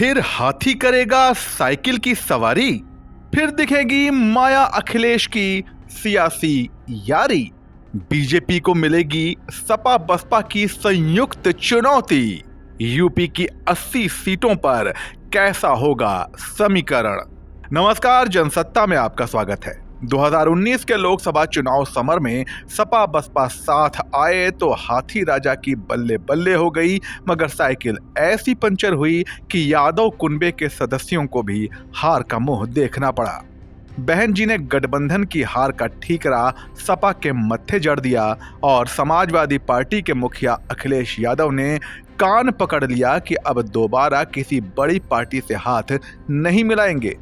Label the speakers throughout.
Speaker 1: फिर हाथी करेगा साइकिल की सवारी, फिर दिखेगी माया अखिलेश की सियासी यारी, बीजेपी को मिलेगी सपा बसपा की संयुक्त चुनौती, यूपी की 80 सीटों पर कैसा होगा समीकरण। नमस्कार, जनसत्ता में आपका स्वागत है। 2019 के लोकसभा चुनाव समर में सपा बसपा साथ आए तो हाथी राजा की बल्ले बल्ले हो गई, मगर साइकिल ऐसी पंचर हुई कि यादव कुनबे के सदस्यों को भी हार का मुंह देखना पड़ा। बहन जी ने गठबंधन की हार का ठीकरा सपा के मत्थे जड़ दिया और समाजवादी पार्टी के मुखिया अखिलेश यादव ने कान पकड़ लिया कि अब दोबारा किसी बड़ी पार्टी से हाथ नहीं मिलाएंगे।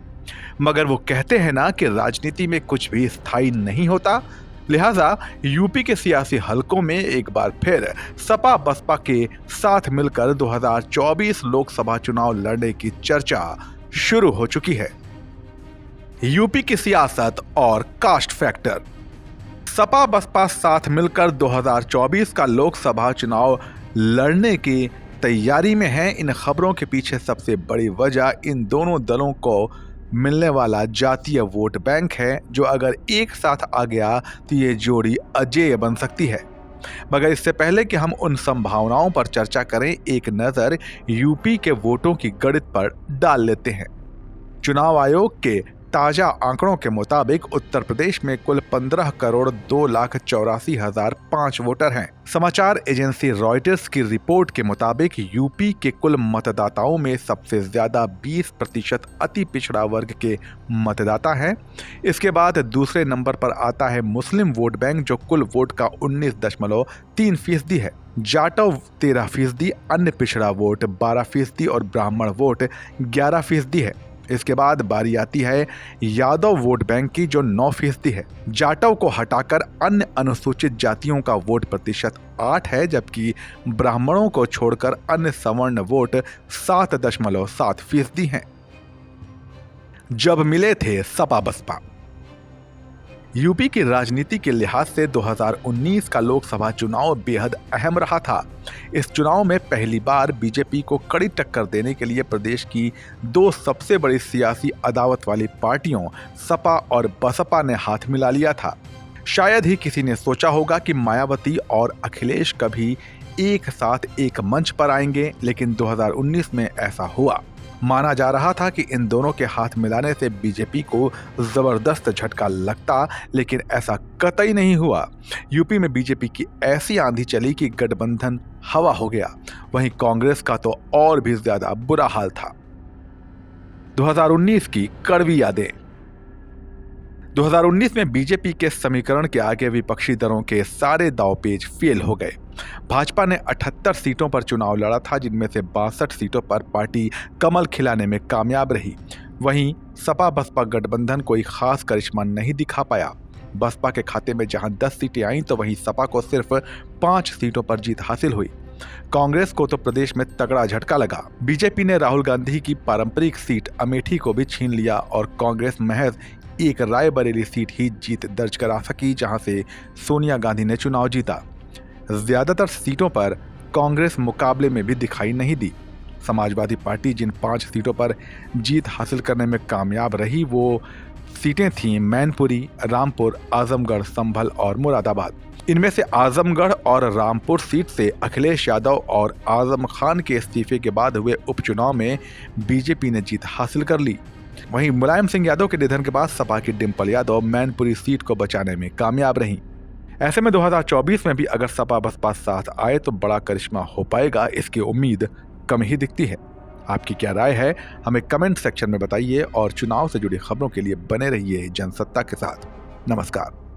Speaker 1: मगर वो कहते हैं ना कि राजनीति में कुछ भी स्थायी नहीं होता, लिहाजा यूपी के सियासी हलकों में एक बार फिर सपा बसपा के साथ मिलकर 2024 लोकसभा चुनाव लड़ने की चर्चा शुरू हो चुकी है। यूपी की सियासत और कास्ट फैक्टर। सपा बसपा साथ मिलकर 2024 का लोकसभा चुनाव लड़ने की तैयारी में है। इन खबरों के पीछे सबसे बड़ी वजह इन दोनों दलों को मिलने वाला जातीय वोट बैंक है, जो अगर एक साथ आ गया तो ये जोड़ी अजेय बन सकती है। मगर इससे पहले कि हम उन संभावनाओं पर चर्चा करें, एक नजर यूपी के वोटों की गणित पर डाल लेते हैं। चुनाव आयोग के ताजा आंकड़ों के मुताबिक उत्तर प्रदेश में कुल 15,02,84,005 वोटर हैं। समाचार एजेंसी रॉयटर्स की रिपोर्ट के मुताबिक यूपी के कुल मतदाताओं में सबसे ज्यादा 20% अति पिछड़ा वर्ग के मतदाता हैं। इसके बाद दूसरे नंबर पर आता है मुस्लिम वोट बैंक, जो कुल वोट का 19.3% है। जाटव 13%, अन्य पिछड़ा वोट 12% और ब्राह्मण वोट 11% है। इसके बाद बारी आती है यादव वोट बैंक की, जो 9% है। जाटव को हटाकर अन्य अनुसूचित जातियों का वोट प्रतिशत 8 है, जबकि ब्राह्मणों को छोड़कर अन्य सवर्ण वोट 7.7% हैं। जब मिले थे सपा बसपा। यूपी की राजनीति के लिहाज से 2019 का लोकसभा चुनाव बेहद अहम रहा था। इस चुनाव में पहली बार बीजेपी को कड़ी टक्कर देने के लिए प्रदेश की दो सबसे बड़ी सियासी अदावत वाली पार्टियों सपा और बसपा ने हाथ मिला लिया था। शायद ही किसी ने सोचा होगा कि मायावती और अखिलेश कभी एक साथ एक मंच पर आएंगे, लेकिन 2019 में ऐसा हुआ। माना जा रहा था कि इन दोनों के हाथ मिलाने से बीजेपी को जबरदस्त झटका लगता, लेकिन ऐसा कतई नहीं हुआ। यूपी में बीजेपी की ऐसी आंधी चली कि गठबंधन हवा हो गया। वहीं कांग्रेस का तो और भी ज्यादा बुरा हाल था। 2019 की कड़वी यादें। 2019 में बीजेपी के समीकरण के आगे विपक्षी दलों के सारे दांवपेच फेल हो गए। भाजपा ने 78 सीटों पर चुनाव लड़ा था, जिनमें से 62 सीटों पर पार्टी कमल खिलाने में कामयाब रही। वहीं सपा बसपा गठबंधन कोई खास करिश्मा नहीं दिखा पाया। बसपा के खाते में जहां 10 सीटें आईं, तो वहीं सपा को सिर्फ 5 सीटों पर जीत हासिल हुई। कांग्रेस को तो प्रदेश में तगड़ा झटका लगा। बीजेपी ने राहुल गांधी की पारंपरिक सीट अमेठी को भी छीन लिया और कांग्रेस महज एक रायबरेली सीट ही जीत दर्ज करा सकी, जहां से सोनिया गांधी ने चुनाव जीता। ज्यादातर सीटों पर कांग्रेस मुकाबले में भी दिखाई नहीं दी। समाजवादी पार्टी जिन 5 सीटों पर जीत हासिल करने में कामयाब रही, वो सीटें थीं मैनपुरी, रामपुर, आजमगढ़, संभल और मुरादाबाद। इनमें से आजमगढ़ और रामपुर सीट से अखिलेश यादव और आजम खान के इस्तीफे के बाद हुए उपचुनाव में बीजेपी ने जीत हासिल कर ली। वहीं मुलायम सिंह यादव के निधन के बाद सपा की डिम्पल यादव मैनपुरी सीट को बचाने में कामयाब रहीं। ऐसे में 2024 में भी अगर सपा बसपा साथ आए तो बड़ा करिश्मा हो पाएगा, इसकी उम्मीद कम ही दिखती है। आपकी क्या राय है, हमें कमेंट सेक्शन में बताइए और चुनाव से जुड़ी खबरों के लिए बने रहिए जनसत्ता के साथ। नमस्कार।